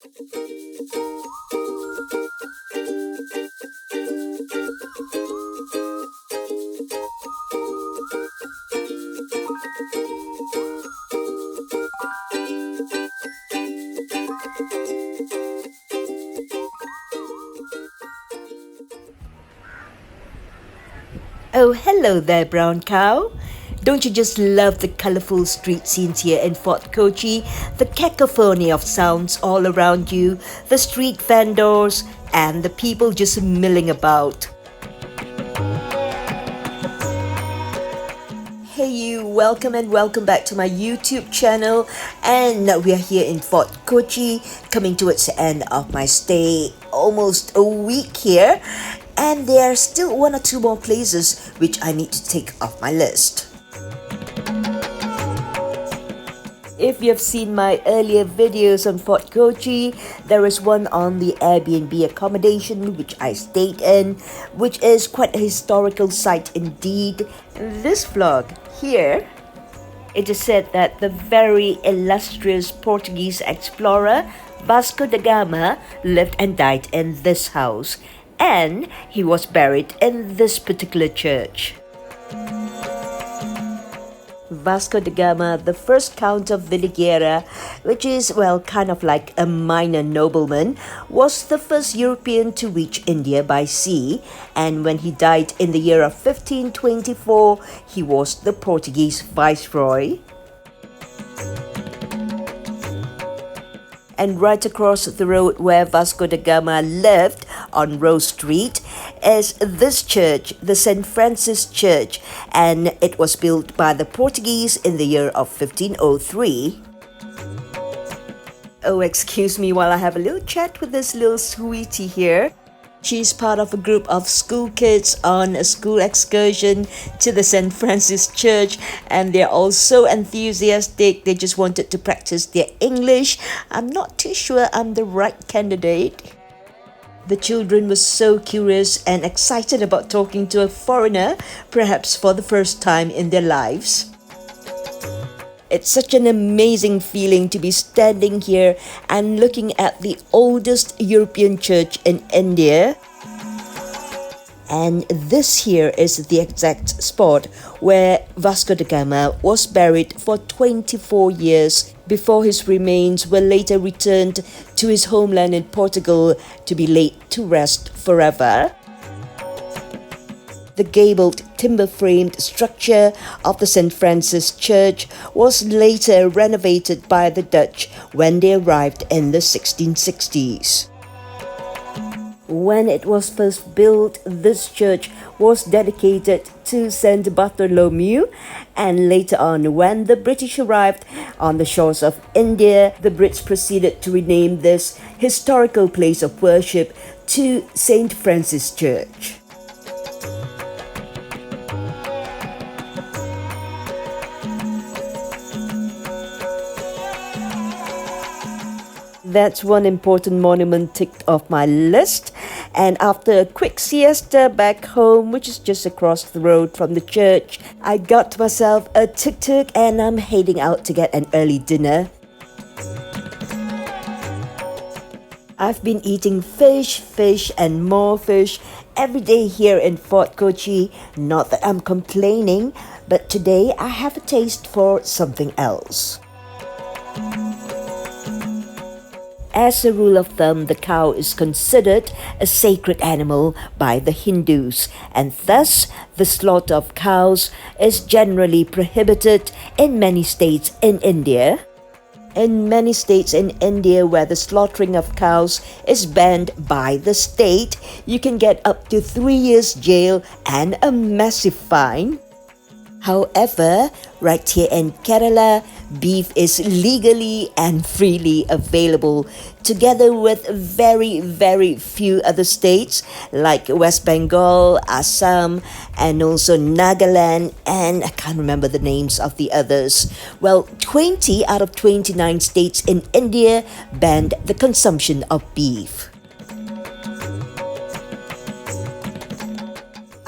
Oh, hello there, brown cow. Don't you just love the colorful street scenes here in Fort Kochi? The cacophony of sounds all around you, the street vendors, and the people just milling about. Hey you, welcome and welcome back to my YouTube channel. And we are here in Fort Kochi, coming towards the end of my stay, almost a week here. And there are still one or two more places which I need to take off my list. If you have seen my earlier videos on Fort Kochi, there is one on the Airbnb accommodation which I stayed in, which is quite a historical site indeed. This vlog here, it is said that the very illustrious Portuguese explorer Vasco da Gama lived and died in this house, and he was buried in this particular church. Vasco da Gama, the first Count of Vidigueira, which is, well, kind of like a minor nobleman, was the first European to reach India by sea, and when he died in the year of 1524, he was the Portuguese viceroy. And right across the road where Vasco da Gama lived, on Rose Street, is this church, the St. Francis Church, and it was built by the Portuguese in the year of 1503. Oh, excuse me while I have a little chat with this little sweetie here. She's part of a group of school kids on a school excursion to the St. Francis Church, and they're all so enthusiastic. They just wanted to practice their English. I'm not too sure I'm the right candidate. The children were so curious and excited about talking to a foreigner, perhaps for the first time in their lives. It's such an amazing feeling to be standing here and looking at the oldest European church in India. And this here is the exact spot where Vasco da Gama was buried for 24 years before his remains were later returned to his homeland in Portugal to be laid to rest forever. The gabled timber-framed structure of the St. Francis Church was later renovated by the Dutch when they arrived in the 1660s. When it was first built, this church was dedicated to Saint Bartholomew, and later on, when the British arrived on the shores of India, the Brits proceeded to rename this historical place of worship to St. Francis Church. That's one important monument ticked off my list. And after a quick siesta back home, which is just across the road from the church, I got myself a tuk-tuk and I'm heading out to get an early dinner. I've been eating fish and more fish every day here in Fort Kochi. Not that I'm complaining, but today I have a taste for something else. As a rule of thumb, the cow is considered a sacred animal by the Hindus, and thus the slaughter of cows is generally prohibited in many states in India. In many states in India where the slaughtering of cows is banned by the state, you can get up to 3 years jail and a massive fine. However, right here in Kerala, beef is legally and freely available, together with very few other states like West Bengal, Assam, and also Nagaland, and I can't remember the names of the others. Well, 20 out of 29 states in India banned the consumption of beef.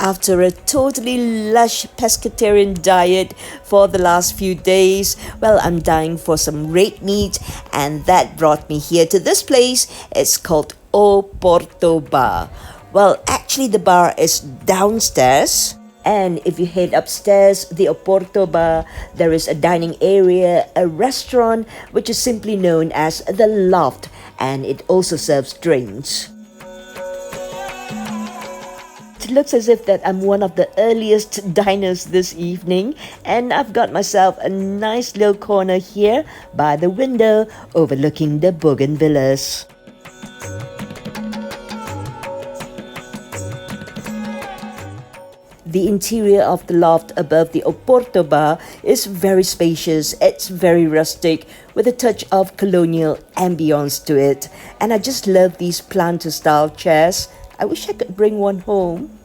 After a totally lush pescatarian diet for the last few days, well, I'm dying for some red meat, and that brought me here to this place. It's called O Porto Bar. Well, actually the bar is downstairs. And if you head upstairs, the Oporto Bar, there is a dining area, a restaurant, which is simply known as the LOFT, and it also serves drinks. It looks as if that I'm one of the earliest diners this evening, and I've got myself a nice little corner here by the window overlooking the bougainvillas. The interior of the loft above the Oporto Bar is very spacious. It's very rustic with a touch of colonial ambience to it. And I just love these planter-style chairs. I wish I could bring one home.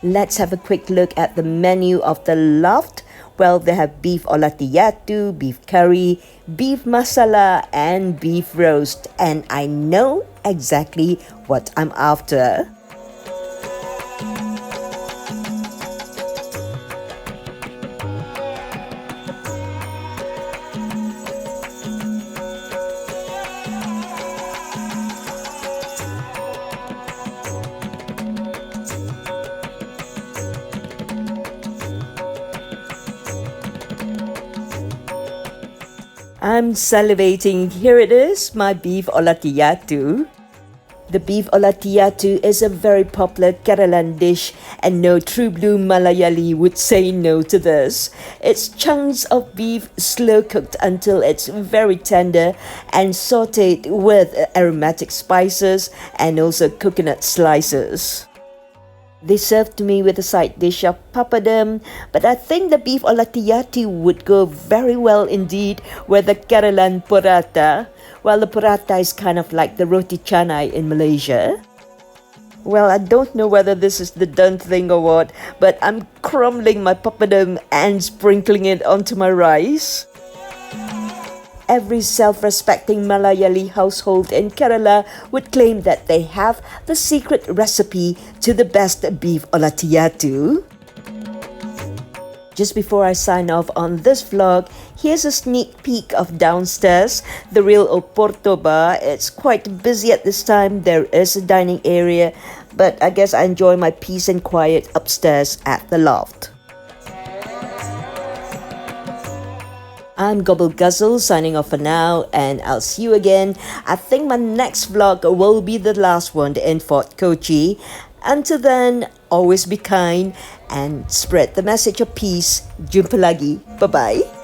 Let's have a quick look at the menu of the loft. Well, they have beef olatiyatu, beef curry, beef masala, and beef roast. And I know exactly what I'm after. I'm salivating. Here it is, my beef olatiyatu. The beef olatiyatu is a very popular Keralan dish, and no true blue Malayali would say no to this. It's chunks of beef slow cooked until it's very tender and sauteed with aromatic spices and also coconut slices. They served to me with a side dish of papadum, but I think the beef olatiyatu would go very well indeed with the Keralan porata. Well, the porata is kind of like the roti canai in Malaysia. Well, I don't know whether this is the done thing or what, but I'm crumbling my papadum and sprinkling it onto my rice. Every self-respecting Malayali household in Kerala would claim that they have the secret recipe to the best beef olatiyatu. Just before I sign off on this vlog, here's a sneak peek of downstairs, the real Oporto Bar. It's quite busy at this time. There is a dining area, but I guess I enjoy my peace and quiet upstairs at the loft. I'm Gobble Guzzle signing off for now, and I'll see you again. I think my next vlog will be the last one in Fort Kochi. Until then, always be kind and spread the message of peace. Jumpa lagi. Bye-bye.